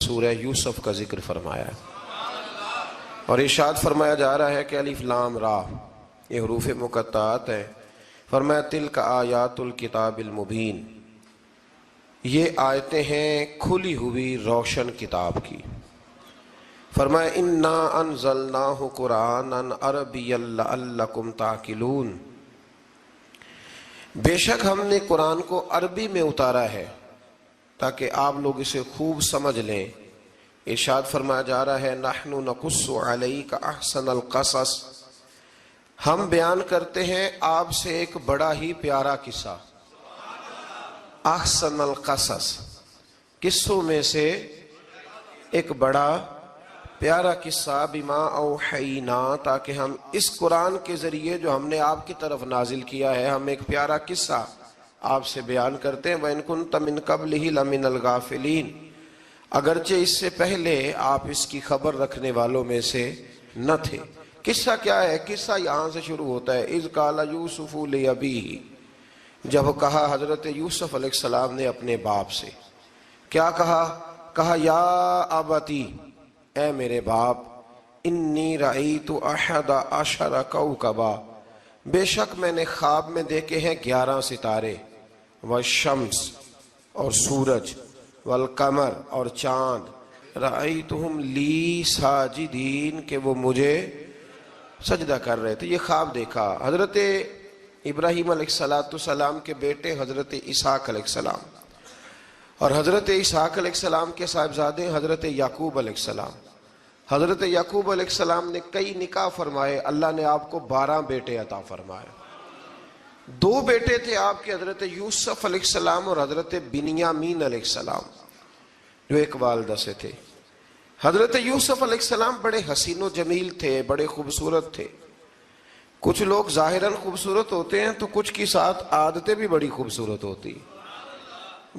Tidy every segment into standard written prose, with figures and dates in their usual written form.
سورہ یوسف کا ذکر فرمایا ہے اور ارشاد فرمایا جا رہا ہے کہ الف لام را یہ حروف مقطعات ہیں. فرمایا تلک آیات الکتاب المبین، یہ آیتیں ہیں کھلی ہوئی روشن کتاب کی. فرمایا انا انزلناہ قرآنا عربیا لعلکم تعقلون، بے شک ہم نے قرآن کو عربی میں اتارا ہے تاکہ آپ لوگ اسے خوب سمجھ لیں. ارشاد فرمایا جا رہا ہے نحن نقص علیک احسن القصص، ہم بیان کرتے ہیں آپ سے ایک بڑا ہی پیارا قصہ. احسن القصص، قصوں میں سے ایک بڑا پیارا قصہ. بما اوحینا، تاکہ ہم اس قرآن کے ذریعے جو ہم نے آپ کی طرف نازل کیا ہے، ہم ایک پیارا قصہ آپ سے بیان کرتے ہیں. وَإِن كُنتَ مِن قَبْلِهِ لَمِنَ الْغَافِلِينَ، اگرچہ اس سے پہلے آپ اس کی خبر رکھنے والوں میں سے نہ تھے. قصہ کیا ہے؟ قصہ یہاں سے شروع ہوتا ہے. اذ قال یوسف لأبیہ، جب کہا حضرت یوسف علیہ السلام نے اپنے باپ سے. کیا کہا یا ابتی، اے میرے باپ، انی رأیت احد عشر کوکبا، بے شک میں نے خواب میں دیکھے ہیں 11 ستارے. والشمس، اور سورج، والقمر، اور چاند. رأیتہم لی ساجدین، کہ وہ مجھے سجدہ کر رہے تھے. یہ خواب دیکھا. حضرت ابراہیم علیہ السلام کے بیٹے حضرت اسحاق علیہ السلام، اور حضرت اسحاق علیہ السلام کے صاحبزادے حضرت یعقوب علیہ السلام. حضرت یعقوب علیہ السلام نے کئی نکاح فرمائے. اللہ نے آپ کو 12 بیٹے عطا فرمائے. 2 بیٹے تھے آپ کے، حضرت یوسف علیہ السلام اور حضرت بنیامین علیہ السلام، جو ایک والدہ سے تھے. حضرت یوسف علیہ السلام بڑے حسین و جمیل تھے، بڑے خوبصورت تھے. کچھ لوگ ظاہراً خوبصورت ہوتے ہیں تو کچھ کی ساتھ عادتیں بھی بڑی خوبصورت ہوتی.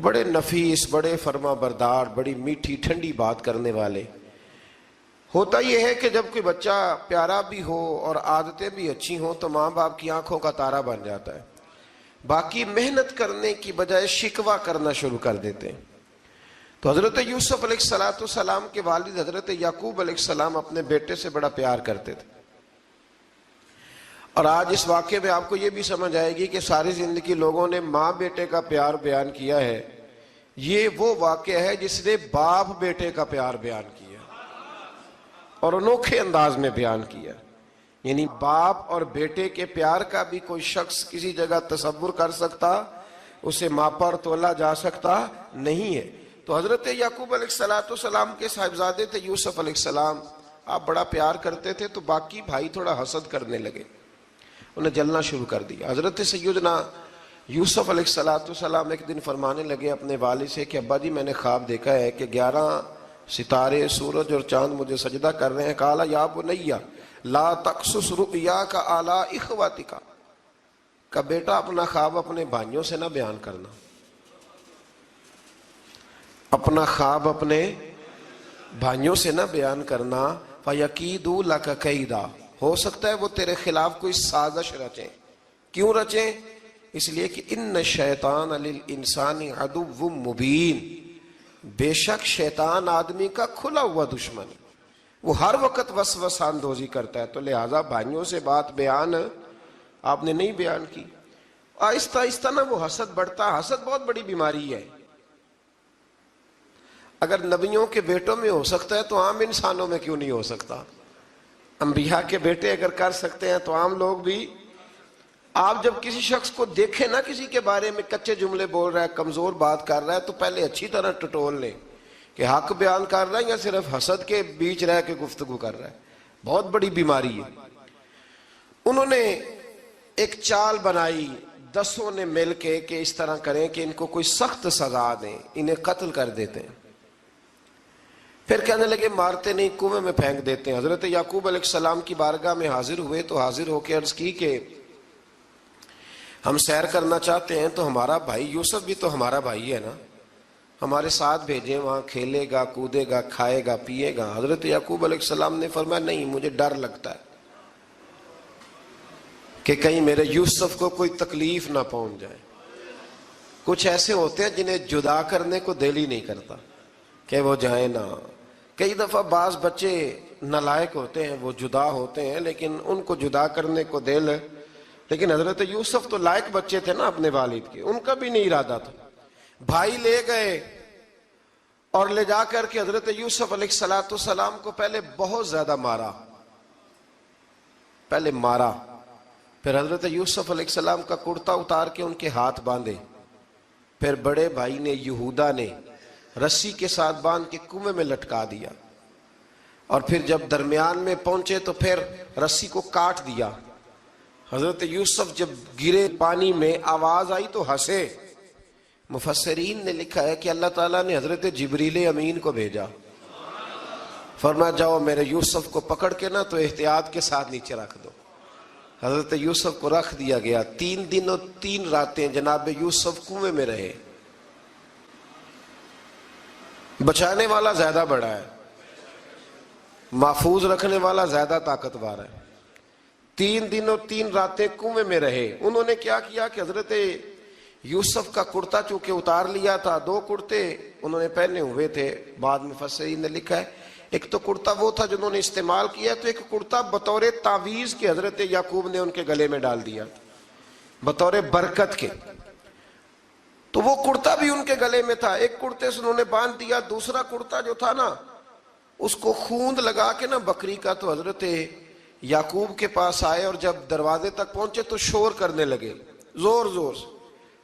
بڑے نفیس، بڑے فرما بردار، بڑی میٹھی ٹھنڈی بات کرنے والے. ہوتا یہ ہے کہ جب کوئی بچہ پیارا بھی ہو اور عادتیں بھی اچھی ہوں تو ماں باپ کی آنکھوں کا تارا بن جاتا ہے. باقی محنت کرنے کی بجائے شکوہ کرنا شروع کر دیتے ہیں. تو حضرت یوسف علیہ السلام کے والد حضرت یعقوب علیہ السلام اپنے بیٹے سے بڑا پیار کرتے تھے. اور آج اس واقعے میں آپ کو یہ بھی سمجھ آئے گی کہ ساری زندگی لوگوں نے ماں بیٹے کا پیار بیان کیا ہے، یہ وہ واقعہ ہے جس نے باپ بیٹے کا پیار بیان کیا اور انوکھے انداز میں بیان کیا. یعنی باپ اور بیٹے کے پیار کا بھی کوئی شخص کسی جگہ تصور کر سکتا، اسے ماپا اور تولا جا سکتا نہیں ہے. تو حضرت یعقوب علیہ السلام کے صاحبزادے تھے یوسف علیہ السلام. آپ بڑا پیار کرتے تھے تو باقی بھائی تھوڑا حسد کرنے لگے، انہیں جلنا شروع کر دیا. حضرت سیدنا یوسف علیہ السلام ایک دن فرمانے لگے اپنے والد سے کہ ابا جی میں نے خواب دیکھا ہے کہ 11 ستارے، سورج اور چاند مجھے سجدہ کر رہے ہیں. قال یا بنی لا تقصص رؤیاک علی اخواتک، کہ بیٹا اپنا خواب اپنے بھائیوں سے نہ بیان کرنا، اپنا خواب اپنے بھائیوں سے نہ بیان کرنا. فَيَكِيدُوا لَكَ كَيْدًا، ہو سکتا ہے وہ تیرے خلاف کوئی سازش رچیں. کیوں رچیں؟ اس لیے کہ ان الشیطان للانسان عدو مبین، بے شک شیطان آدمی کا کھلا ہوا دشمن، وہ ہر وقت وسوسہ اندوزی کرتا ہے. تو لہٰذا بھائیوں سے بات بیان آپ نے نہیں بیان کی. آہستہ آہستہ نا وہ حسد بڑھتا. حسد بہت بڑی بیماری ہے. اگر نبیوں کے بیٹوں میں ہو سکتا ہے تو عام انسانوں میں کیوں نہیں ہو سکتا؟ انبیاء کے بیٹے اگر کر سکتے ہیں تو عام لوگ بھی. آپ جب کسی شخص کو دیکھیں نا کسی کے بارے میں کچے جملے بول رہا ہے، کمزور بات کر رہا ہے، تو پہلے اچھی طرح ٹٹول لیں کہ حق بیان کر رہا ہے یا صرف حسد کے بیچ رہ کے گفتگو کر رہا ہے. بہت بڑی بیماری ہے. انہوں نے ایک چال بنائی 10 نے مل کے کہ اس طرح کریں کہ ان کو کوئی سخت سزا دیں، انہیں قتل کر دیتے ہیں. پھر کہنے لگے مارتے نہیں، کنویں میں پھینک دیتے ہیں. حضرت یعقوب علیہ السلام کی بارگاہ میں حاضر ہوئے تو حاضر ہو کے عرض کی کہ ہم سیر کرنا چاہتے ہیں تو ہمارا بھائی یوسف بھی تو ہمارا بھائی ہے نا، ہمارے ساتھ بھیجیں، وہاں کھیلے گا، کودے گا، کھائے گا، پیے گا. حضرت یعقوب علیہ السلام نے فرمایا نہیں، مجھے ڈر لگتا ہے کہ کہیں میرے یوسف کو کوئی تکلیف نہ پہنچ جائے. کچھ ایسے ہوتے ہیں جنہیں جدا کرنے کو دل ہی نہیں کرتا. کہ وہ جائیں نہ. کئی دفعہ بعض بچے نالائق ہوتے ہیں, وہ جدا ہوتے ہیں, لیکن ان کو جدا کرنے کو دل ہے. لیکن حضرت یوسف تو لائق بچے تھے نا اپنے والد کے, ان کا بھی نہیں ارادہ تھا. بھائی لے گئے اور لے جا کر کے حضرت یوسف علیہ السلام کو پہلے بہت زیادہ مارا. پھر حضرت یوسف علیہ السلام کا کرتا اتار کے ان کے ہاتھ باندھے. پھر بڑے بھائی نے یہودا نے رسی کے ساتھ باندھ کے کنویں میں لٹکا دیا. اور پھر جب درمیان میں پہنچے تو پھر رسی کو کاٹ دیا. حضرت یوسف جب گرے پانی میں آواز آئی تو ہنسے. مفسرین نے لکھا ہے کہ اللہ تعالیٰ نے حضرت جبریل امین کو بھیجا, فرمایا جاؤ میرے یوسف کو پکڑ کے نا تو احتیاط کے ساتھ نیچے رکھ دو. حضرت یوسف کو رکھ دیا گیا. 3 دن اور 3 راتیں جناب یوسف کنویں میں رہے. بچانے والا زیادہ بڑا ہے, محفوظ رکھنے والا زیادہ طاقتور ہے. 3 دن اور 3 راتیں کنویں میں رہے. انہوں نے کیا کیا کہ حضرت یوسف کا کرتا چونکہ اتار لیا تھا, 2 کرتے انہوں نے پہنے ہوئے تھے. بعد میں مفسرین نے لکھا ہے ایک تو کرتا وہ تھا جنہوں نے استعمال کیا, تو ایک کرتا بطور تعویذ کے حضرت یعقوب نے ان کے گلے میں ڈال دیا بطور برکت کے. تو وہ کرتا بھی ان کے گلے میں تھا. ایک کرتے سے انہوں نے باندھ دیا. دوسرا کرتا جو تھا نا اس کو خوند لگا کے نا بکری کا, تو حضرت یعقوب کے پاس آئے اور جب دروازے تک پہنچے تو شور کرنے لگے زور زور سے.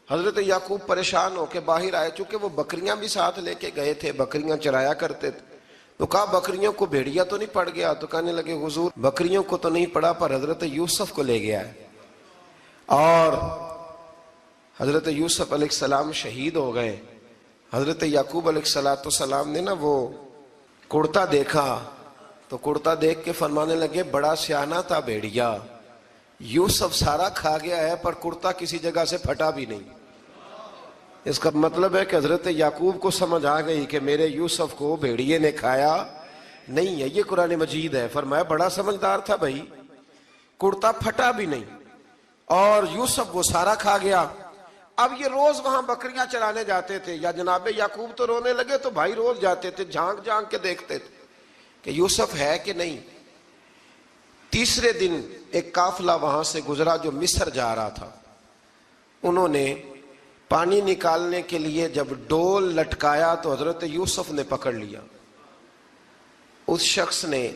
حضرت یعقوب پریشان ہو کے باہر آئے, چونکہ وہ بکریاں بھی ساتھ لے کے گئے تھے, بکریاں چرایا کرتے تھے. تو کہا بکریوں کو بھیڑیا تو نہیں پڑ گیا؟ تو کہنے لگے حضور بکریوں کو تو نہیں پڑا, پر حضرت یوسف کو لے گیا ہے. اور حضرت یوسف علیہ السلام شہید ہو گئے. حضرت یعقوب علیہ السلام نے نا وہ کرتا دیکھا تو کرتا دیکھ کے فرمانے لگے بڑا سیانہ تھا بھیڑیا, یوسف سارا کھا گیا ہے پر کرتا کسی جگہ سے پھٹا بھی نہیں. اس کا مطلب ہے کہ حضرت یعقوب کو سمجھ آ گئی کہ میرے یوسف کو بھیڑیے نے کھایا نہیں ہے. یہ قرآن مجید ہے. فرمایا بڑا سمجھدار تھا بھائی, کرتا پھٹا بھی نہیں اور یوسف وہ سارا کھا گیا. اب یہ روز وہاں بکریاں چرانے جاتے تھے, یا جناب یعقوب تو رونے لگے تو بھائی روز جاتے تھے, جھانک جھانک کے دیکھتے تھے کہ یوسف ہے کہ نہیں. تیسرے دن ایک قافلہ وہاں سے گزرا جو مصر جا رہا تھا. انہوں نے پانی نکالنے کے لیے جب ڈول لٹکایا تو حضرت یوسف نے پکڑ لیا. اس شخص نے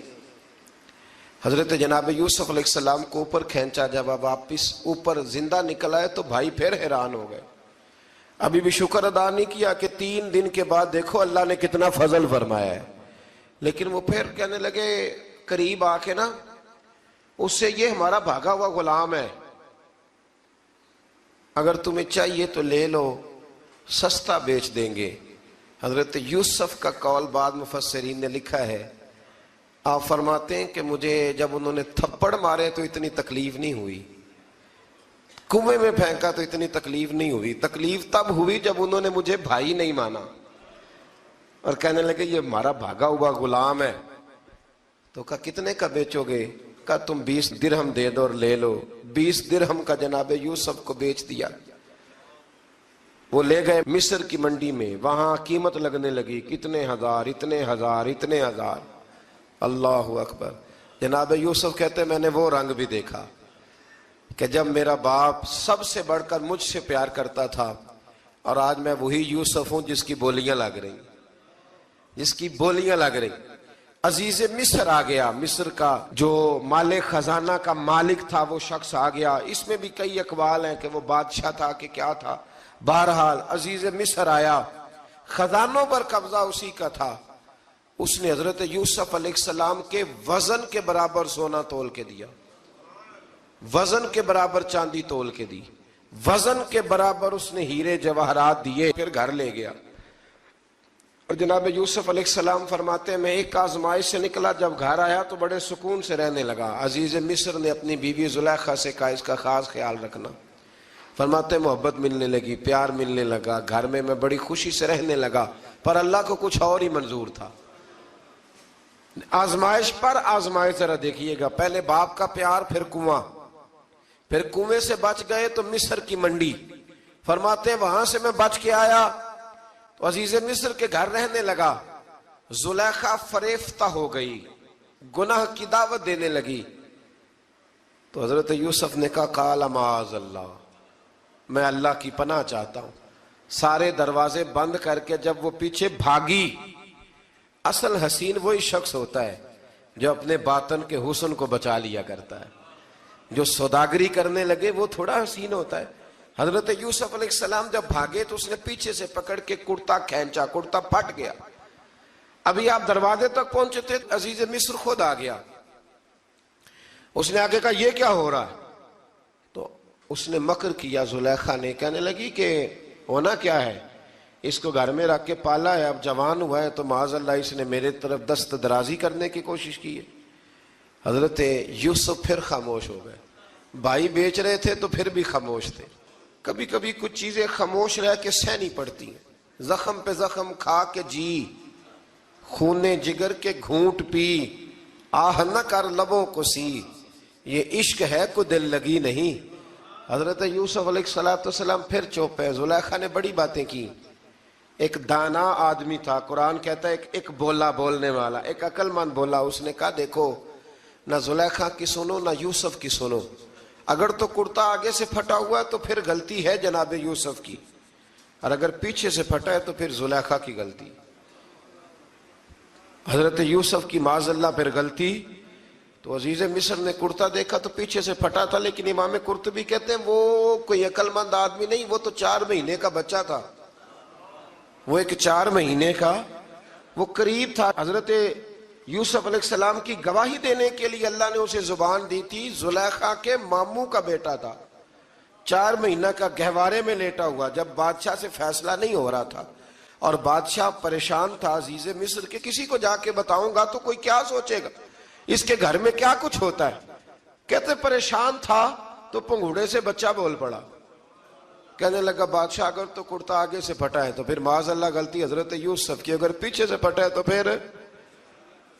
حضرت جناب یوسف علیہ السلام کو اوپر کھینچا. جب اب واپس اوپر زندہ نکل آئے تو بھائی پھر حیران ہو گئے. ابھی بھی شکر ادا نہیں کیا کہ 3 دن کے بعد دیکھو اللہ نے کتنا فضل فرمایا ہے. لیکن وہ پھر کہنے لگے قریب آ کے نا اس سے, یہ ہمارا بھاگا ہوا غلام ہے, اگر تمہیں چاہیے تو لے لو, سستا بیچ دیں گے. حضرت یوسف کا قول بعد مفسرین نے لکھا ہے, آپ فرماتے ہیں کہ مجھے جب انہوں نے تھپڑ مارے تو اتنی تکلیف نہیں ہوئی, کنویں میں پھینکا تو اتنی تکلیف نہیں ہوئی. تکلیف تب ہوئی جب انہوں نے مجھے بھائی نہیں مانا اور کہنے لگے یہ ہمارا بھاگا ہوا غلام ہے. تو کہا کتنے کا بیچو گے؟ کہا تم 20 درہم دے دو اور لے لو. 20 درہم کا جناب یوسف کو بیچ دیا. وہ لے گئے مصر کی منڈی میں, وہاں قیمت لگنے لگی, کتنے ہزار, اتنے ہزار, اتنے ہزار. اللہ اکبر. جناب یوسف کہتے میں نے وہ رنگ بھی دیکھا کہ جب میرا باپ سب سے بڑھ کر مجھ سے پیار کرتا تھا اور آج میں وہی یوسف ہوں جس کی بولیاں لگ رہی, جس کی بولیاں لگ رہی. عزیز مصر آ گیا, مصر کا جو مال خزانہ کا مالک تھا وہ شخص آ گیا. اس میں بھی کئی اقوال ہیں کہ وہ بادشاہ تھا کہ کیا تھا. بہرحال عزیز مصر آیا, خزانوں پر قبضہ اسی کا تھا. اس نے حضرت یوسف علیہ السلام کے وزن کے برابر سونا تول کے دیا, وزن کے برابر چاندی تول کے دی, وزن کے برابر اس نے ہیرے جواہرات دیے. پھر گھر لے گیا. اور جناب یوسف علیہ السلام فرماتے ہیں میں ایک آزمائش سے نکلا, جب گھر آیا تو بڑے سکون سے رہنے لگا. عزیز مصر نے اپنی بیوی زلیخا سے کہا اس کا خاص خیال رکھنا. فرماتے ہیں محبت ملنے لگی, پیار ملنے لگا, گھر میں بڑی خوشی سے رہنے لگا. پر اللہ کو کچھ اور ہی منظور تھا. آزمائش پر آزمائش ذرا دیکھیے گا, پہلے باپ کا پیار, پھر کنواں, پھر کنویں سے بچ گئے تو مصر کی منڈی. فرماتے ہیں وہاں سے میں بچ کے آیا تو عزیز مصر کے گھر رہنے لگا. زلیخا فریفتہ ہو گئی، گناہ کی دعوت دینے لگی، تو حضرت یوسف نے کہا قال معاذ اللہ، میں اللہ کی پناہ چاہتا ہوں۔ سارے دروازے بند کر کے جب وہ پیچھے بھاگی، اصل حسین وہی شخص ہوتا ہے جو اپنے باطن کے حسن کو بچا لیا کرتا ہے۔ جو سوداگری کرنے لگے وہ تھوڑا حسین ہوتا ہے۔ حضرت یوسف علیہ السلام جب بھاگے تو اس نے پیچھے سے پکڑ کے کرتا کھینچا، کرتا پھٹ گیا۔ ابھی آپ دروازے تک پہنچے تھے، عزیز مصر خود آ گیا۔ اس نے آگے کہا یہ کیا ہو رہا ہے؟ تو اس نے مکر کیا، زلیخا نے، کہنے لگی کہ ہونا کیا ہے، اس کو گھر میں رکھ کے پالا ہے، اب جوان ہوا ہے تو معاذ اللہ اس نے میرے طرف دست درازی کرنے کی کوشش کی ہے۔ حضرت یوسف پھر خاموش ہو گئے۔ بھائی بیچ رہے تھے تو پھر بھی خاموش تھے۔ کبھی کبھی کچھ چیزیں خاموش رہ کے سہنی پڑتی ہیں۔ زخم پہ زخم کھا کے جی، خون جگر کے گھونٹ پی، آہ نہ کر لبوں کو سی، یہ عشق ہے کو دل لگی نہیں۔ حضرت یوسف علیہ السلام پھر چپ ہے۔ زلیخا نے بڑی باتیں کی۔ ایک دانا آدمی تھا، قرآن کہتا ہے ایک بولا بولنے والا، ایک عقل مند بولا۔ اس نے کہا دیکھو، نہ زلیخا کی سنو نہ یوسف کی سنو، اگر تو کرتا آگے سے پھٹا ہوا ہے تو پھر غلطی ہے جناب یوسف کی، اور اگر پیچھے سے پھٹا ہے تو پھر زلیخا کی غلطی۔ حضرت یوسف کی معاذ اللہ پھر غلطی۔ تو عزیز مصر نے کرتا دیکھا تو پیچھے سے پھٹا تھا، لیکن امام قرطبی کہتے ہیں وہ کوئی عقل مند آدمی نہیں، وہ تو 4 مہینے کا بچہ تھا، وہ ایک 4 مہینے کا وہ قریب تھا۔ حضرت یوسف علیہ السلام کی گواہی دینے کے لیے اللہ نے اسے زبان دی تھی۔ زلیخا کے ماموں کا بیٹا تھا، 4 مہینہ کا گہوارے میں لیٹا ہوا، جب بادشاہ سے فیصلہ نہیں ہو رہا تھا اور بادشاہ پریشان تھا عزیز مصر کے، کسی کو جا کے بتاؤں گا تو کوئی کیا سوچے گا، اس کے گھر میں کیا کچھ ہوتا ہے۔ کہتے پریشان تھا تو پنگوڑے سے بچہ بول پڑا، کہنے لگا بادشاہ اگر تو کرتا آگے سے پھٹا ہے تو پھر معاذ اللہ غلطی حضرت یوسف کی، اگر پیچھے سے پھٹا ہے تو پھر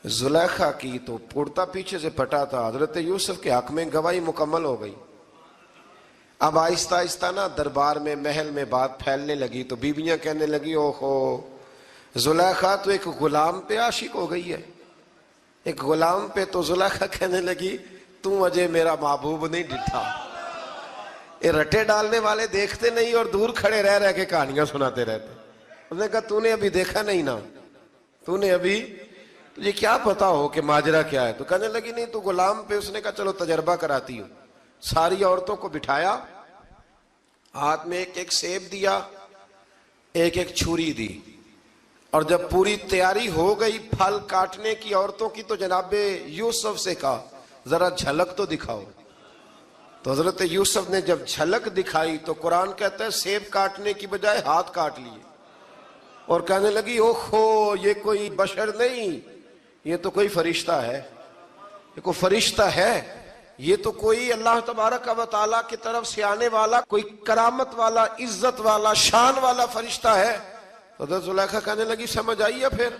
زلیخا کی۔ تو کرتا پیچھے سے پھٹا تھا، حضرت یوسف کے حق میں گواہی مکمل ہو گئی۔ اب آہستہ آہستہ نا دربار میں، محل میں بات پھیلنے لگی، تو بیویاں کہنے لگی اوہو، زلیخا تو ایک غلام پہ عاشق ہو گئی ہے، ایک غلام پہ۔ تو زلیخا کہنے لگی تم اجے میرا محبوب نہیں ڈٹھا۔ یہ رٹے ڈالنے والے دیکھتے نہیں اور دور کھڑے رہ رہ کے کہانیاں سناتے رہتے۔ اس نے کہا تو نے ابھی دیکھا نہیں نا، تو نے ابھی، تجھے کیا پتا ہو کہ ماجرا کیا ہے؟ تو کہنے لگی نہیں تو غلام پہ۔ اس نے کہا چلو تجربہ کراتی ہوں۔ ساری عورتوں کو بٹھایا، ہاتھ میں ایک ایک سیب دیا، ایک ایک چھری دی، اور جب پوری تیاری ہو گئی پھل کاٹنے کی عورتوں کی، تو جناب یوسف سے کہا ذرا جھلک تو دکھاؤ۔ تو حضرت یوسف نے جب جھلک دکھائی تو قرآن کہتا ہے سیب کاٹنے کی بجائے ہاتھ کاٹ لیے، اور کہنے لگی اوہو یہ کوئی بشر نہیں، یہ تو کوئی فرشتہ ہے، یہ کوئی فرشتہ ہے، یہ تو کوئی اللہ تبارک و تعالیٰ کی طرف سے آنے والا کوئی کرامت والا، عزت والا، شان والا فرشتہ ہے۔ تو حضرت زلیخا کہنے لگی سمجھ آئی ہے پھر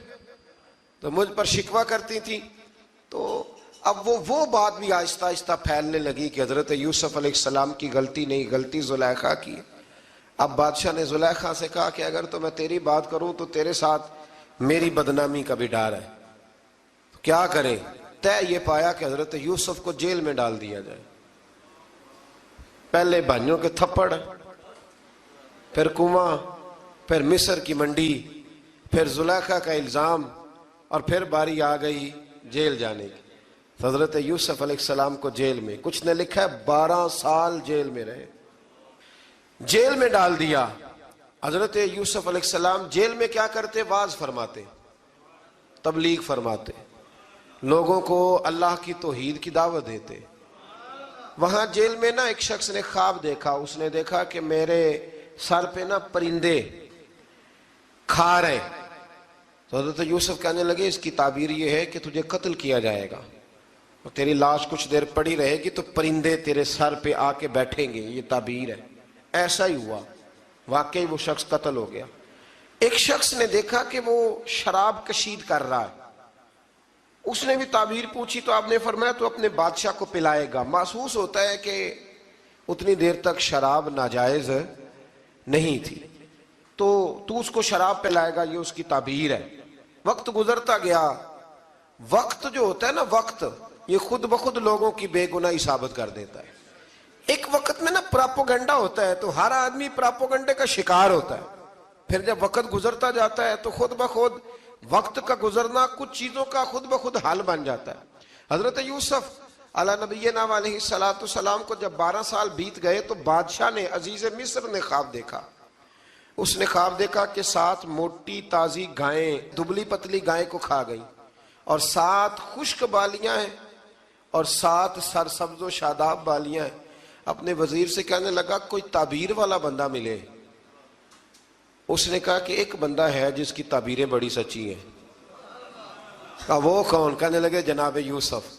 تو مجھ پر شکوہ کرتی تھی۔ تو اب وہ بات بھی آہستہ آہستہ پھیلنے لگی کہ حضرت یوسف علیہ السلام کی غلطی نہیں، غلطی زلیخا کی۔ اب بادشاہ نے زلیخا سے کہا کہ اگر تو میں تیری بات کروں تو تیرے ساتھ میری بدنامی کا بھی ڈر ہے، کیا کریں؟ طے یہ پایا کہ حضرت یوسف کو جیل میں ڈال دیا جائے۔ پہلے بھائیوں کے تھپڑ، پھر کنواں، پھر مصر کی منڈی، پھر زلیخا کا الزام، اور پھر باری آ گئی جیل جانے کی۔ حضرت یوسف علیہ السلام کو جیل میں، کچھ نے لکھا ہے 12 سال جیل میں رہے، جیل میں ڈال دیا۔ حضرت یوسف علیہ السلام جیل میں کیا کرتے؟ واعظ فرماتے، تبلیغ فرماتے، لوگوں کو اللہ کی توحید کی دعوت دیتے۔ وہاں جیل میں نا ایک شخص نے خواب دیکھا، اس نے دیکھا کہ میرے سر پہ نا پرندے کھا رہے۔ تو حضرت یوسف کہنے لگے اس کی تعبیر یہ ہے کہ تجھے قتل کیا جائے گا، اور تیری لاش کچھ دیر پڑی رہے گی تو پرندے تیرے سر پہ آ کے بیٹھیں گے، یہ تعبیر ہے۔ ایسا ہی ہوا، واقعی وہ شخص قتل ہو گیا۔ ایک شخص نے دیکھا کہ وہ شراب کشید کر رہا ہے، اس نے بھی تعبیر پوچھی تو آپ نے فرمایا تو اپنے بادشاہ کو پلائے گا۔ محسوس ہوتا ہے کہ اتنی دیر تک شراب ناجائز نہیں تھی، تو اس کو شراب پلائے گا، یہ اس کی تعبیر ہے۔ وقت گزرتا گیا. وقت جو ہوتا ہے نا، وقت یہ خود بخود لوگوں کی بے گناہی ثابت کر دیتا ہے. ایک وقت میں نا پراپوگنڈا ہوتا ہے تو ہر آدمی پراپوگنڈے کا شکار ہوتا ہے. پھر جب وقت گزرتا جاتا ہے تو خود بخود وقت کا گزرنا کچھ چیزوں کا خود بخود حل بن جاتا ہے. حضرت یوسف علیہ نبینا علیہ السلام کو جب 12 سال بیت گئے تو بادشاہ نے، عزیز مصر نے خواب دیکھا. اس نے خواب دیکھا کہ 7 موٹی تازی گائیں دبلی پتلی گائیں کو کھا گئی، اور 7 خشک بالیاں ہیں اور 7 سرسبز و شاداب بالیاں ہیں. اپنے وزیر سے کہنے لگا کوئی تعبیر والا بندہ ملے. اس نے کہا کہ ایک بندہ ہے جس کی تعبیریں بڑی سچی ہیں. کہا وہ کون؟ کہنے لگے جناب یوسف.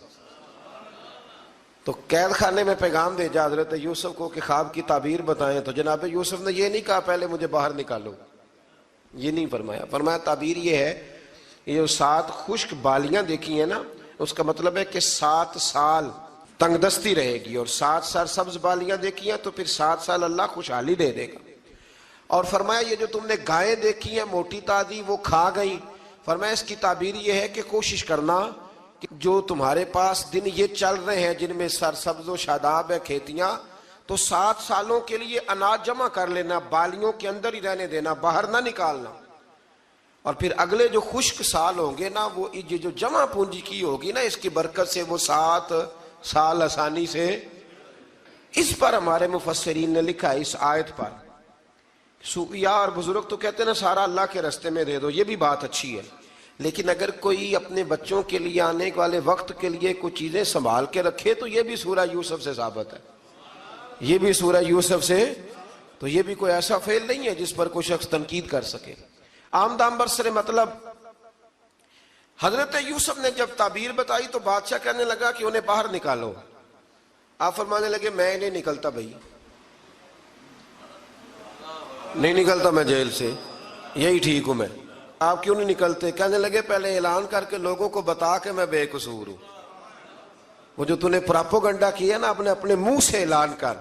تو قید خانے میں پیغام بھیجا حضرت یوسف کو کہ خواب کی تعبیر بتائیں. تو جناب یوسف نے یہ نہیں کہا پہلے مجھے باہر نکالو، یہ نہیں فرمایا. فرمایا تعبیر یہ ہے، یہ جو 7 خشک بالیاں دیکھی ہیں نا، اس کا مطلب ہے کہ 7 سال تنگ دستی رہے گی، اور 7 سرسبز بالیاں دیکھی ہیں تو پھر 7 سال اللہ خوشحالی دے دے گا. اور فرمایا یہ جو تم نے گائیں دیکھی ہیں موٹی تازی وہ کھا گئی، فرمایا اس کی تعبیر یہ ہے کہ کوشش کرنا کہ جو تمہارے پاس دن یہ چل رہے ہیں جن میں سرسبز و شاداب ہے کھیتیاں، تو 7 سالوں کے لیے اناج جمع کر لینا، بالیوں کے اندر ہی رہنے دینا، باہر نہ نکالنا. اور پھر اگلے جو خشک سال ہوں گے نا، وہ یہ جو جمع پونجی کی ہوگی نا، اس کی برکت سے وہ 7 سال آسانی سے. اس پر ہمارے مفسرین نے لکھا ہے، اس آیت پر صوفیاء اور بزرگ تو کہتے ہیں نا سارا اللہ کے راستے میں دے دو، یہ بھی بات اچھی ہے، لیکن اگر کوئی اپنے بچوں کے لیے آنے والے وقت کے لیے کچھ چیزیں سنبھال کے رکھے تو یہ بھی سورہ یوسف سے ثابت ہے. یہ بھی سورہ یوسف سے، تو یہ بھی کوئی ایسا فعل نہیں ہے جس پر کوئی شخص تنقید کر سکے. عام دام برسر مطلب حضرت یوسف نے جب تعبیر بتائی تو بادشاہ کہنے لگا کہ انہیں باہر نکالو. آپ فرمانے لگے میں نہیں نکلتا بھائی، نہیں نکلتا میں جیل سے، یہی ٹھیک ہوں میں. آپ کیوں نہیں نکلتے؟ کہنے لگے پہلے اعلان کر کے لوگوں کو بتا کہ میں بے قصور ہوں. وہ جو تو نے پراپوگنڈا کیا نا اپنے منہ سے اعلان کر.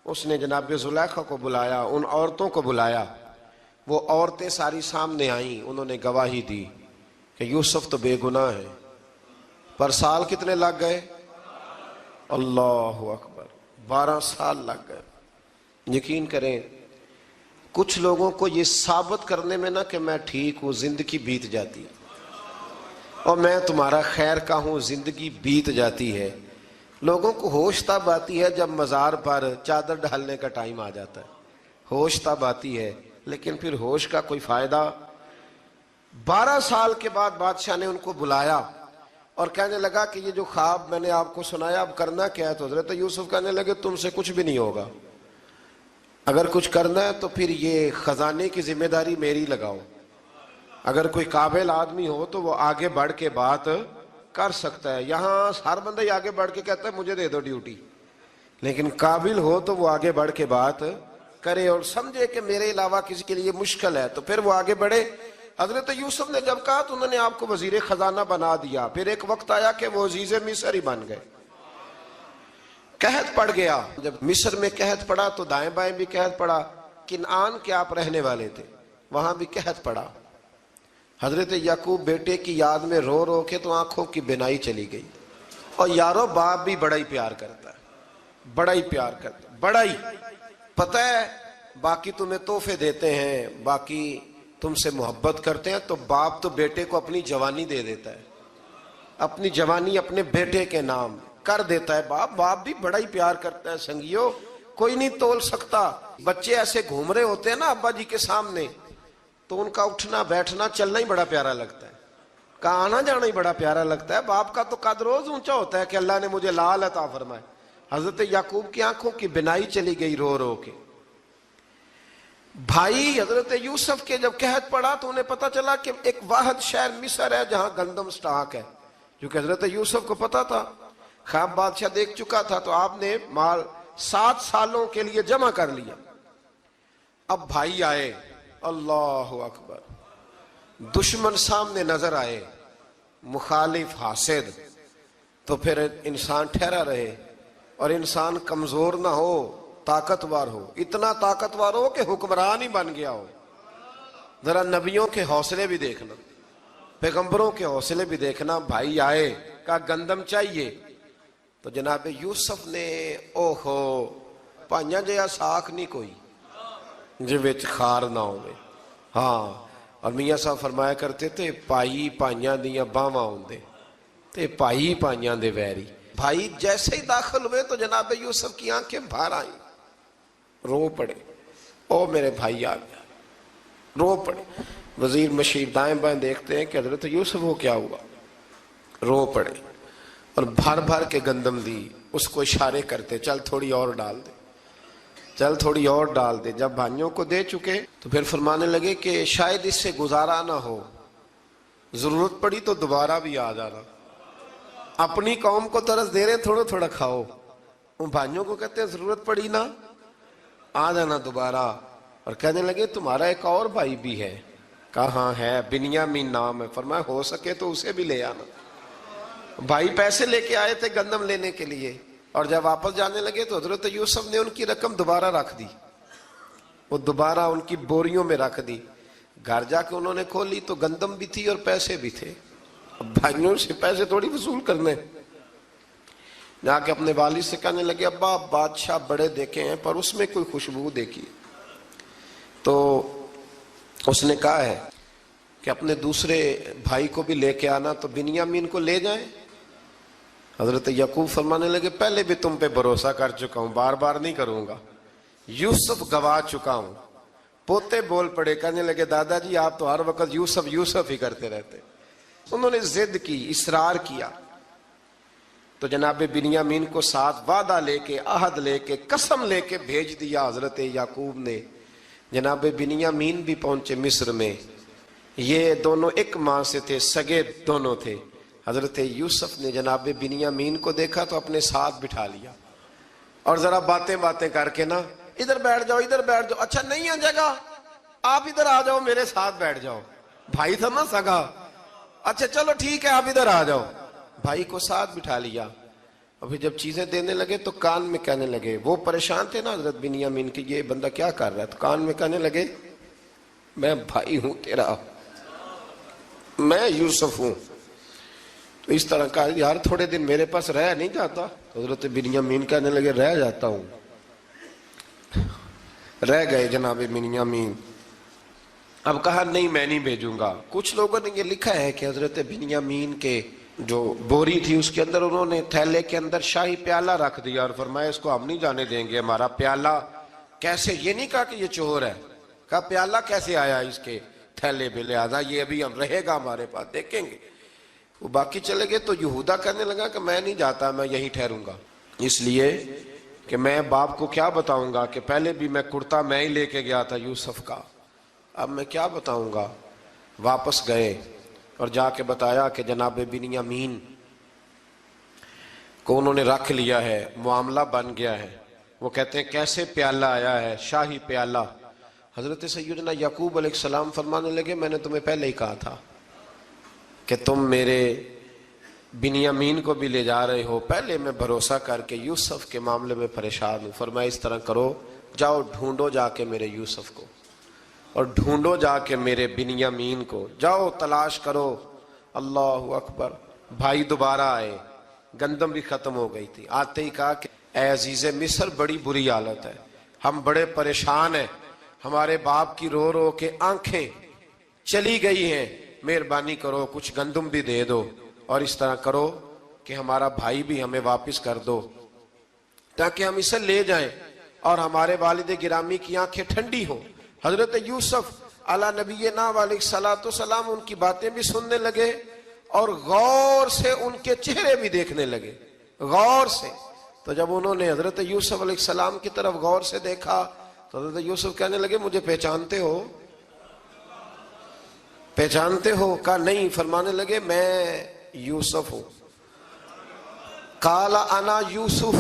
اس نے جناب زلیخا کو بلایا، ان عورتوں کو بلایا، وہ عورتیں ساری سامنے آئیں، انہوں نے گواہی دی کہ یوسف تو بے گناہ ہے. پر سال کتنے لگ گئے؟ اللہ اکبر، 12 سال لگ گئے. یقین کریں کچھ لوگوں کو یہ ثابت کرنے میں نا کہ میں ٹھیک ہوں زندگی بیت جاتی ہے، اور میں تمہارا خیر کا ہوں زندگی بیت جاتی ہے. لوگوں کو ہوش تب آتی ہے جب مزار پر چادر ڈالنے کا ٹائم آ جاتا ہے، ہوش تب آتی ہے، لیکن پھر ہوش کا کوئی فائدہ. 12 سال کے بعد بادشاہ نے ان کو بلایا اور کہنے لگا کہ یہ جو خواب میں نے آپ کو سنایا اب کرنا کیا ہے؟ تو حضرت یوسف کہنے لگے تم سے کچھ بھی نہیں ہوگا، اگر کچھ کرنا ہے تو پھر یہ خزانے کی ذمہ داری میری لگاؤ. اگر کوئی قابل آدمی ہو تو وہ آگے بڑھ کے بات کر سکتا ہے. یہاں ہر بندہ ہی آگے بڑھ کے کہتا ہے مجھے دے دو ڈیوٹی، لیکن قابل ہو تو وہ آگے بڑھ کے بات کرے اور سمجھے کہ میرے علاوہ کسی کے لیے مشکل ہے تو پھر وہ آگے بڑھے. حضرت یوسف نے جب کہا تو انہوں نے آپ کو وزیر خزانہ بنا دیا. پھر ایک وقت آیا کہ وہ عزیز مصر ہی بن گئے. قحط پڑ گیا، جب مصر میں قحط پڑا تو دائیں بائیں بھی قحط پڑا. کنعان کے آپ رہنے والے تھے، وہاں بھی قحط پڑا. حضرت یعقوب بیٹے کی یاد میں رو رو کے تو آنکھوں کی بینائی چلی گئی. اور یارو باپ بھی بڑا ہی پیار کرتا ہے، بڑا ہی پیار کرتا ہے، بڑا ہی. پتہ ہے باقی تمہیں تحفے دیتے ہیں، باقی تم سے محبت کرتے ہیں، تو باپ تو بیٹے کو اپنی جوانی دے دیتا ہے، اپنی جوانی اپنے بیٹے کے نام کر دیتا ہے. باپ بھی بڑا ہی پیار کرتا ہے. سنگیو کوئی نہیں تول سکتا. بچے ایسے گھوم رہے ہوتے ہیں نا ابا جی کے سامنے تو ان کا اٹھنا بیٹھنا چلنا ہی بڑا پیارا لگتا ہے، کا آنا جانا ہی بڑا پیارا لگتا ہے. باپ کا تو قد روز اونچا ہوتا ہے کہ اللہ نے مجھے لال عطا فرمائے. حضرت یعقوب کی آنکھوں کی بینائی چلی گئی رو رو کے. بھائی حضرت یوسف کے جب قحط پڑا تو انہیں پتا چلا کہ ایک واحد شہر مصر ہے جہاں گندم سٹاک ہے، کیونکہ حضرت یوسف کو پتا تھا، خواب بادشاہ دیکھ چکا تھا. تو آپ نے مال 7 سالوں کے لیے جمع کر لیا. اب بھائی آئے، اللہ اکبر، دشمن سامنے نظر آئے، مخالف حاسد، تو پھر انسان ٹھہرا رہے اور انسان کمزور نہ ہو، طاقتور ہو. اتنا طاقتور ہو کہ حکمران ہی بن گیا ہو. ذرا نبیوں کے حوصلے بھی دیکھنا. پیغمبروں کے حوصلے بھی دیکھنا. بھائی آئے کہا گندم چاہیے, تو جناب یوسف نے اوہو پائیاں جیا ساکھ نہیں کوئی جی وچ خار نہ ہوئے. ہاں, اور میاں صاحب فرمایا کرتے تھے پائی پائیاں دیاں باواں ہوندے تے پائی پائیاں دے ویری. بھائی جیسے ہی داخل ہوئے تو جناب یوسف کی آنکھیں باہر آئیں, رو پڑے, او میرے بھائی آ گیا, رو پڑے. وزیر مشیر دائیں بائیں دیکھتے ہیں کہ حضرت یوسف کو کیا ہوا, رو پڑے اور بھر بھر کے گندم دی. اس کو اشارے کرتے چل تھوڑی اور ڈال دے, چل تھوڑی اور ڈال دے. جب بھائیوں کو دے چکے تو پھر فرمانے لگے کہ شاید اس سے گزارا نہ ہو, ضرورت پڑی تو دوبارہ بھی آ جانا. اپنی قوم کو ترس دے رہے تھوڑا تھوڑا کھاؤ, ان بھائیوں کو کہتے ہیں ضرورت پڑی نا آ جانا دوبارہ. اور کہنے لگے تمہارا ایک اور بھائی بھی ہے. کہاں ہے؟ بنیامین نام ہے. فرمایا ہو سکے تو اسے بھی لے آنا. بھائی پیسے لے کے آئے تھے گندم لینے کے لیے, اور جب واپس جانے لگے تو حضرت یوسف نے ان کی رقم دوبارہ رکھ دی, وہ دوبارہ ان کی بوریوں میں رکھ دی. گھر جا کے انہوں نے کھولی تو گندم بھی تھی اور پیسے بھی تھے. بھائیوں سے پیسے تھوڑی وصول کرنے. جا کے اپنے والد سے کہنے لگے ابا بادشاہ بڑے دیکھے ہیں پر اس میں کوئی خوشبو دیکھی. تو اس نے کہا ہے کہ اپنے دوسرے بھائی کو بھی لے کے آنا, تو بنیامین کو لے جائیں. حضرت یعقوب فرمانے لگے پہلے بھی تم پہ بھروسہ کر چکا ہوں, بار بار نہیں کروں گا. یوسف گوا چکا ہوں. پوتے بول پڑے, کہنے لگے دادا جی آپ تو ہر وقت یوسف یوسف ہی کرتے رہتے. انہوں نے ضد کی, اصرار کیا, تو جناب بنیامین کو ساتھ وعدہ لے کے, عہد لے کے, قسم لے کے بھیج دیا حضرت یعقوب نے. جناب بنیامین بھی پہنچے مصر میں. یہ دونوں ایک ماں سے تھے, سگے دونوں تھے. حضرت یوسف نے جناب بنیامین کو دیکھا تو اپنے ساتھ بٹھا لیا, اور ذرا باتیں باتیں کر کے نا ادھر بیٹھ جاؤ ادھر بیٹھ جاؤ, اچھا نہیں ہے جگہ آپ ادھر آ جاؤ میرے ساتھ بیٹھ جاؤ. بھائی تھا نا سگا, اچھا چلو ٹھیک ہے آپ ادھر آ جاؤ. بھائی کو ساتھ بٹھا لیا. اور پھر جب چیزیں دینے لگے تو کان میں کہنے لگے, وہ پریشان تھے نا حضرت بنیامین کی یہ بندہ کیا کر رہا ہے, تو کان میں کہنے لگے میں بھائی ہوں تیرا, میں یوسف ہوں. تو اس طرح کہا یار تھوڑے دن میرے پاس رہ نہیں جاتا. حضرت بنیامین کہنے لگے رہ جاتا ہوں. رہ گئے جناب بنیامین. اب کہا نہیں میں نہیں بھیجوں گا. کچھ لوگوں نے یہ لکھا ہے کہ حضرت بنیامین کے جو بوری تھی اس کے اندر انہوں نے تھیلے کے اندر شاہی پیالہ رکھ دیا, اور فرمایا اس کو ہم نہیں جانے دیں گے. ہمارا پیالہ کیسے, یہ نہیں کہا کہ یہ چور ہے, کہا پیالہ کیسے آیا اس کے تھیلے میں, لہذا یہ ابھی ہم رہے گا ہمارے پاس, دیکھیں گے. وہ باقی چلے گئے. تو یہودا کہنے لگا کہ میں نہیں جاتا, میں یہیں ٹھہروں گا, اس لیے کہ میں باپ کو کیا بتاؤں گا کہ پہلے بھی میں کرتا میں ہی لے کے گیا تھا یوسف کا, اب میں کیا بتاؤں گا. واپس گئے اور جا کے بتایا کہ جناب بنیامین کو انہوں نے رکھ لیا ہے, معاملہ بن گیا ہے. وہ کہتے ہیں کیسے پیالہ آیا ہے, شاہی پیالہ. حضرت سیدنا یعقوب علیہ السلام فرمانے لگے میں نے تمہیں پہلے ہی کہا تھا کہ تم میرے بنیامین کو بھی لے جا رہے ہو. پہلے میں بھروسہ کر کے یوسف کے معاملے میں پریشان ہوں. فرمایا اس طرح کرو, جاؤ ڈھونڈو جا کے میرے یوسف کو, اور ڈھونڈو جا کے میرے بنیامین کو, جاؤ تلاش کرو. اللہ اکبر. بھائی دوبارہ آئے, گندم بھی ختم ہو گئی تھی. آتے ہی کہا کہ اے عزیز مصر بڑی بری حالت ہے, ہم بڑے پریشان ہیں, ہمارے باپ کی رو رو کے آنکھیں چلی گئی ہیں, مہربانی کرو کچھ گندم بھی دے دو, اور اس طرح کرو کہ ہمارا بھائی بھی ہمیں واپس کر دو تاکہ ہم اسے لے جائیں اور ہمارے والد گرامی کی آنکھیں ٹھنڈی ہوں. حضرت یوسف علی نبینا علیہ الصلوۃ والسلام ان کی باتیں بھی سننے لگے اور غور سے ان کے چہرے بھی دیکھنے لگے, غور سے. تو جب انہوں نے حضرت یوسف علیہ السلام کی طرف غور سے دیکھا تو حضرت یوسف کہنے لگے مجھے پہچانتے ہو, پہچانتے ہو؟ کہا نہیں. فرمانے لگے میں یوسف ہوں. قال انا یوسف,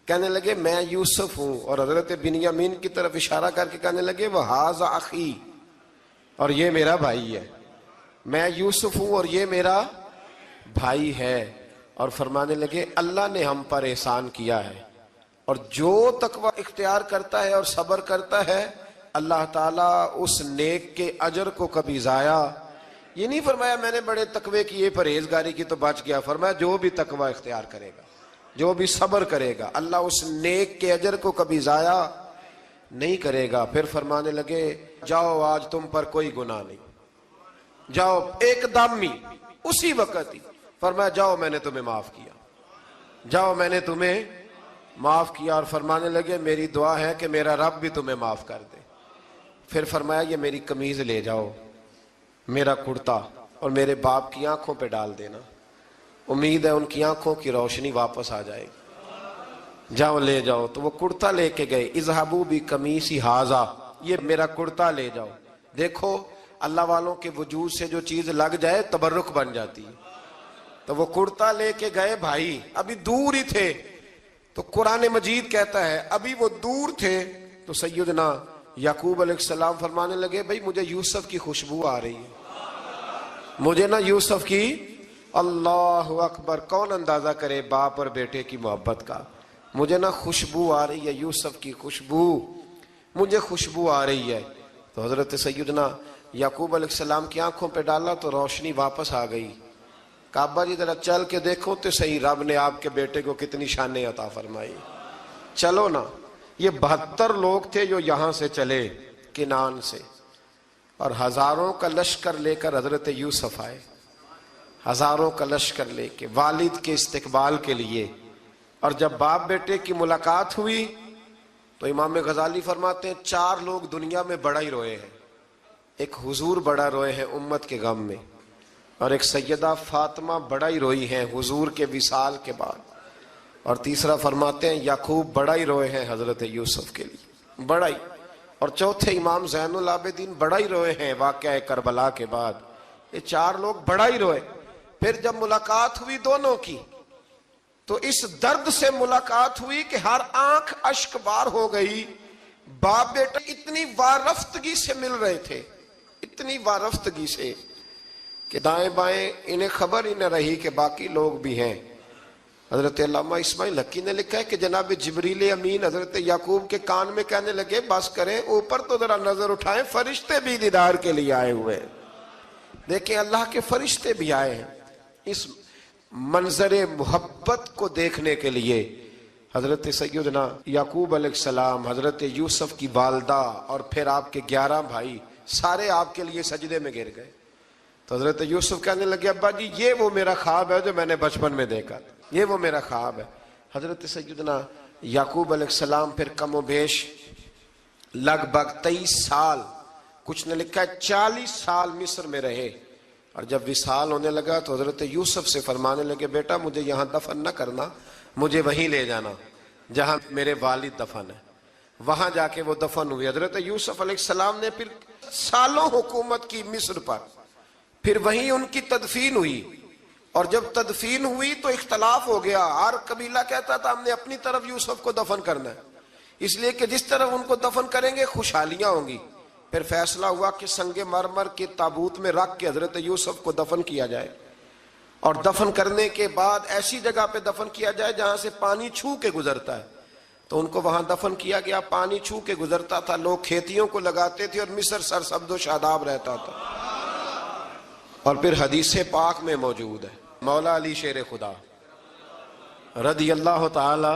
کہنے لگے میں یوسف ہوں. اور حضرت بنیامین کی طرف اشارہ کر کے کہنے لگے وہذا اخی, اور یہ میرا بھائی ہے. میں یوسف ہوں اور یہ میرا بھائی ہے. اور فرمانے لگے اللہ نے ہم پر احسان کیا ہے, اور جو تقوی اختیار کرتا ہے اور صبر کرتا ہے اللہ تعالیٰ اس نیک کے اجر کو کبھی ضائع یہ نہیں فرمایا میں نے بڑے تقوی کیے پرہیزگاری کی تو بچ گیا، فرمایا جو بھی تقوی اختیار کرے گا، جو بھی صبر کرے گا، اللہ اس نیک کے اجر کو کبھی ضائع نہیں کرے گا۔ پھر فرمانے لگے جاؤ آج تم پر کوئی گناہ نہیں، جاؤ ایک دم ہی اسی وقت ہی فرمایا جاؤ میں نے تمہیں معاف کیا، جاؤ میں نے تمہیں معاف کیا۔ اور فرمانے لگے میری دعا ہے کہ میرا رب بھی تمہیں معاف کر دے۔ پھر فرمایا یہ میری قمیض لے جاؤ، میرا کرتا، اور میرے باپ کی آنکھوں پہ ڈال دینا، امید ہے ان کی آنکھوں کی روشنی واپس آ جائے گی، جاؤ لے جاؤ۔ تو وہ کرتا لے کے گئے، اذهبوا بقمیصی ھذا، یہ میرا کرتا لے جاؤ۔ دیکھو اللہ والوں کے وجود سے جو چیز لگ جائے تبرک بن جاتی ہے۔ تو وہ کرتا لے کے گئے، بھائی ابھی دور ہی تھے، تو قرآن مجید کہتا ہے ابھی وہ دور تھے تو سیدنا یعقوب علیہ السلام فرمانے لگے بھئی مجھے یوسف کی خوشبو آ رہی ہے، مجھے نا یوسف کی، اللہ اکبر، کون اندازہ کرے باپ اور بیٹے کی محبت کا، مجھے نا خوشبو آ رہی ہے، یوسف کی خوشبو، مجھے خوشبو آ رہی ہے۔ تو حضرت سیدنا یعقوب علیہ السلام کی آنکھوں پہ ڈالا تو روشنی واپس آ گئی۔ کعبہ جی ذرا چل کے دیکھو تو صحیح رب نے آپ کے بیٹے کو کتنی شانیں عطا فرمائی۔ چلو نا، یہ 72 لوگ تھے جو یہاں سے چلے کنعان سے، اور ہزاروں کا لشکر لے کر حضرت یوسف آئے، ہزاروں کا لشکر لے کے والد کے استقبال کے لیے۔ اور جب باپ بیٹے کی ملاقات ہوئی تو امام غزالی فرماتے ہیں 4 لوگ دنیا میں بڑا ہی روئے ہیں، ایک حضور بڑا روئے ہیں امت کے غم میں، اور ایک سیدہ فاطمہ بڑا ہی روئی ہیں حضور کے وصال کے بعد، اور تیسرا فرماتے ہیں یعقوب بڑا ہی روئے ہیں حضرت یوسف کے لیے، بڑا ہی، اور چوتھے امام زین العابدین بڑا ہی روئے ہیں واقعہ کربلا کے بعد۔ یہ 4 لوگ بڑا ہی روئے۔ پھر جب ملاقات ہوئی دونوں کی تو اس درد سے ملاقات ہوئی کہ ہر آنکھ اشک بار ہو گئی۔ باپ بیٹا اتنی وارفتگی سے مل رہے تھے، اتنی وارفتگی سے کہ دائیں بائیں انہیں خبر ہی نہ رہی کہ باقی لوگ بھی ہیں۔ حضرت علامہ اسماعیل حقی نے لکھا ہے کہ جناب جبریل امین حضرت یعقوب کے کان میں کہنے لگے بس کریں، اوپر تو ذرا نظر اٹھائیں، فرشتے بھی دیدار کے لیے آئے ہوئے ہیں۔ دیکھیں اللہ کے فرشتے بھی آئے ہیں اس منظر محبت کو دیکھنے کے لیے۔ حضرت سیدنا یعقوب علیہ السلام، حضرت یوسف کی والدہ، اور پھر آپ کے 11 بھائی سارے آپ کے لیے سجدے میں گر گئے۔ تو حضرت یوسف کہنے لگے ابا جی یہ وہ میرا خواب ہے جو میں نے بچپن میں دیکھا تھا، یہ وہ میرا خواب ہے۔ حضرت سیدنا یعقوب علیہ السلام پھر کم و بیش لگ بھگ 23 سال، کچھ نے لکھا ہے 40 سال مصر میں رہے، اور جب وصال ہونے لگا تو حضرت یوسف سے فرمانے لگے بیٹا مجھے یہاں دفن نہ کرنا، مجھے وہیں لے جانا جہاں میرے والد دفن ہے۔ وہاں جا کے وہ دفن ہوئے۔ حضرت یوسف علیہ السلام نے پھر سالوں حکومت کی مصر پر، پھر وہیں ان کی تدفین ہوئی، اور جب تدفین ہوئی تو اختلاف ہو گیا، ہر قبیلہ کہتا تھا ہم نے اپنی طرف یوسف کو دفن کرنا ہے، اس لیے کہ جس طرف ان کو دفن کریں گے خوشحالیاں ہوں گی۔ پھر فیصلہ ہوا کہ سنگ مرمر کے تابوت میں رکھ کے حضرت یوسف کو دفن کیا جائے، اور دفن کرنے کے بعد ایسی جگہ پہ دفن کیا جائے جہاں سے پانی چھو کے گزرتا ہے۔ تو ان کو وہاں دفن کیا گیا، پانی چھو کے گزرتا تھا، لوگ کھیتیوں کو لگاتے تھے اور مصر سرسبز و شاداب رہتا تھا۔ اور پھر حدیث پاک میں موجود ہے، مولا علی شیر خدا رضی اللہ تعالی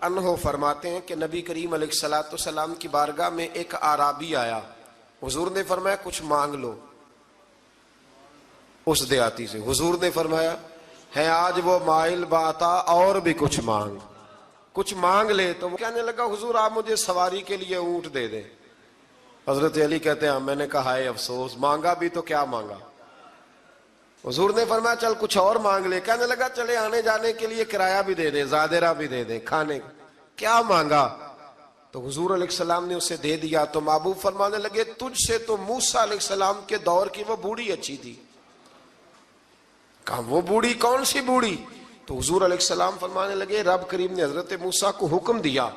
عنہ فرماتے ہیں کہ نبی کریم علیہ الصلوۃ والسلام کی بارگاہ میں ایک اعرابی آیا، حضور نے فرمایا کچھ مانگ لو اس دیہاتی سے۔ حضور نے فرمایا ہے آج وہ مائل باتا، اور بھی کچھ مانگ لے۔ تو وہ کہنے لگا حضور آپ مجھے سواری کے لیے اونٹ دے دیں۔ حضرت علی کہتے ہیں میں نے کہا ہے افسوس، مانگا بھی تو کیا مانگا۔ حضور نے فرمایا چل کچھ اور مانگ لے۔ کہنے لگا چلے آنے جانے کے لیے کرایہ بھی دے دیں، زادرہ بھی دے دیں، کھانے کیا مانگا۔ تو حضور علیہ السلام نے اسے دے دیا۔ تو محبوب فرمانے لگے تجھ سے تو موسیٰ علیہ السلام کے دور کی وہ بوڑھی اچھی تھی۔ کہا وہ بوڑھی کون سی بوڑھی؟ تو حضور علیہ السلام فرمانے لگے رب کریم نے حضرت موسیٰ کو حکم دیا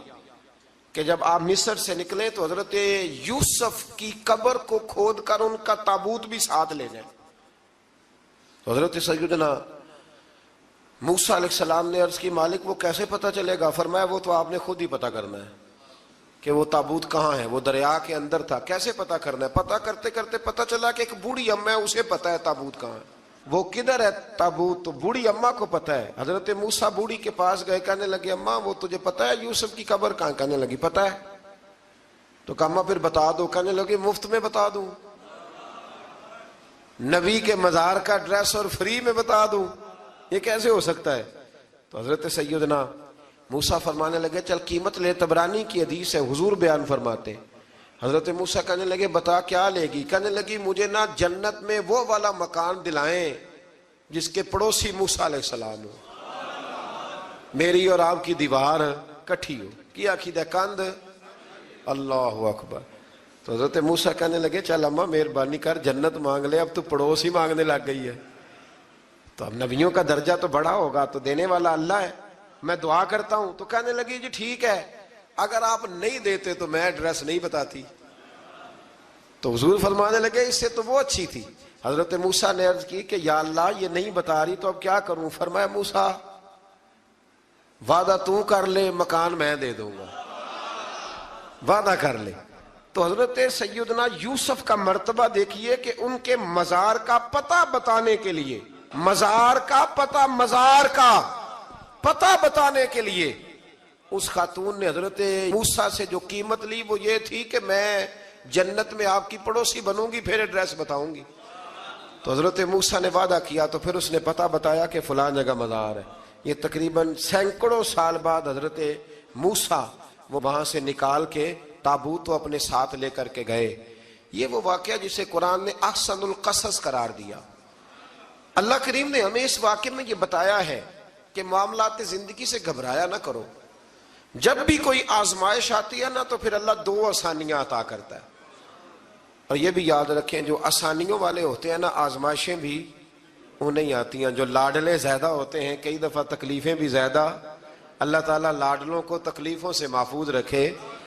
کہ جب آپ مصر سے نکلیں تو حضرت یوسف کی قبر کو کھود کر ان کا تابوت بھی ساتھ لے جائیں۔ تو حضرت سیدنا موسیٰ علیہ السلام نے عرض کی مالک وہ کیسے پتہ چلے گا؟ فرمایا وہ تو آپ نے خود ہی پتہ کرنا ہے کہ وہ تابوت کہاں ہے، وہ دریا کے اندر تھا، کیسے پتا کرنا ہے؟ پتا کرتے کرتے پتا چلا کہ ایک بوڑھی اماں ہے، اسے پتا ہے تابوت کہاں ہے، وہ کدھر ہے تابوت، تو بوڑھی اماں کو پتا ہے۔ حضرت موسیٰ بوڑھی کے پاس گئے، کہنے لگے اماں وہ تجھے پتا ہے یوسف کی قبر کہاں؟ کہنے لگی پتا ہے۔ تو کہا اماں پھر بتا دو۔ کہنے لگے مفت میں بتا دوں، نبی کے مزار کا ایڈریس اور فری میں بتا دوں، یہ کیسے ہو سکتا ہے؟ تو حضرت سیدنا موسیٰ فرمانے لگے چل قیمت لے، طبرانی کی حدیث ہے، حضور بیان فرماتے۔ حضرت موسیٰ کہنے لگے بتا کیا لے گی؟ کہنے لگی مجھے نا جنت میں وہ والا مکان دلائیں جس کے پڑوسی موسیٰ علیہ السلام ہو، میری اور آپ کی دیوار کٹھی ہو، کیا عقیدہ کند، اللہ اکبر۔ تو حضرت موسیٰ کہنے لگے چل اماں مہربانی کر جنت مانگ لے، اب تو پڑوس ہی مانگنے لگ گئی ہے، تو اب نبیوں کا درجہ تو بڑا ہوگا، تو دینے والا اللہ ہے، میں دعا کرتا ہوں۔ تو کہنے لگی جی ٹھیک ہے، اگر آپ نہیں دیتے تو میں ایڈریس نہیں بتاتی۔ تو حضور فرمانے لگے اس سے تو وہ اچھی تھی۔ حضرت موسیٰ نے عرض کی کہ یا اللہ یہ نہیں بتا رہی تو اب کیا کروں؟ فرمایا موسیٰ وعدہ تو کر لے، مکان میں دے دوں گا، وعدہ کر لے۔ تو حضرت سیدنا یوسف کا مرتبہ دیکھیے کہ ان کے مزار کا پتہ بتانے کے لیے، مزار کا پتہ بتانے کے لیے اس خاتون نے حضرت موسیٰ سے جو قیمت لی وہ یہ تھی کہ میں جنت میں آپ کی پڑوسی بنوں گی، پھر ایڈریس بتاؤں گی۔ تو حضرت موسیٰ نے وعدہ کیا، تو پھر اس نے پتہ بتایا کہ فلاں جگہ مزار ہے۔ یہ تقریباً سینکڑوں سال بعد حضرت موسیٰ وہ وہاں سے نکال کے تابوت وہ اپنے ساتھ لے کر کے گئے۔ یہ وہ واقعہ جسے قرآن نے احسن القصص قرار دیا۔ اللہ کریم نے ہمیں اس واقعے میں یہ بتایا ہے کہ معاملات زندگی سے گھبرایا نہ کرو، جب بھی کوئی آزمائش آتی ہے نا تو پھر اللہ دو آسانیاں عطا کرتا ہے، اور یہ بھی یاد رکھیں جو آسانیوں والے ہوتے ہیں نا آزمائشیں بھی انہیں آتی ہیں، جو لاڈلے زیادہ ہوتے ہیں کئی دفعہ تکلیفیں بھی زیادہ۔ اللہ تعالیٰ لاڈلوں کو تکلیفوں سے محفوظ رکھے۔